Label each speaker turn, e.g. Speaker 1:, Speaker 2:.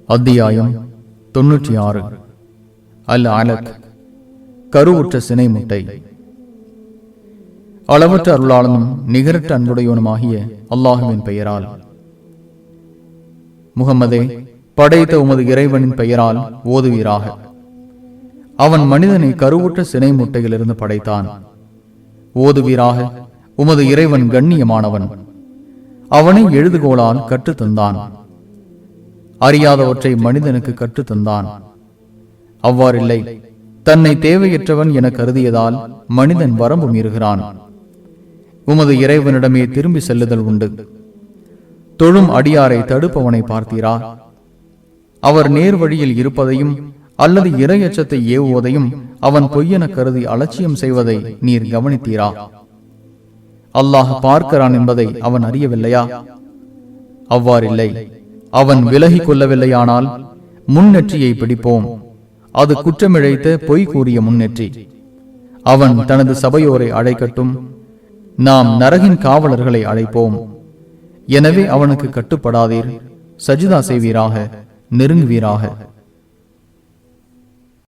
Speaker 1: அத்தியாயம் 96. அல் அலக், கருவுற்ற சினை முட்டை. அளவற்ற அருளாளனும் நிகரற்ற அன்புடையவனுமாகிய அல்லாஹுவின் பெயரால். முகம்மதே, படைத்த உமது இறைவனின் பெயரால் ஓதுவீராக. அவன் மனிதனை கருவுற்ற சினை முட்டையிலிருந்து படைத்தான். ஓதுவீராக. உமது இறைவன் கண்ணியமானவன். அவனை எழுதுகோளால் கற்றுத்தந்தான். அறியாதவற்றை மனிதனுக்கு கற்றுத்தந்தான். அவ்வாறில்லை, தன்னை தேவையற்றவன் என கருதியதால் மனிதன் வரம்பு மீறுகிறான். உமது இறைவனிடமே திரும்பி செல்லுதல் உண்டு. தொழும் அடியாரை தடுப்பவனை பார்த்தீரா? அவர் நேர் வழியில் இருப்பதையும் அல்லது இறையச்சத்தை ஏவுவதையும் அவன் பொய்யென கருதி அலட்சியம் செய்வதை நீர் கவனித்தீரா? அல்லாஹ் பார்க்கிறான் என்பதை அவன் அறியவில்லையா? அவ்வாறில்லை, அவன் விலகிக் கொள்ளவில்லையானால் முன்னெற்றியை பிடிப்போம். அது குற்றமிழைத்த பொய் கூறிய முன்னெற்றி. அவன் தனது சபையோரை அழைக்கட்டும், நாம் நரகின் காவலர்களை அழைப்போம். எனவே அவனுக்கு கட்டுப்படாதீர், சஜிதா செய்வீராக, நெருங்குவீராக.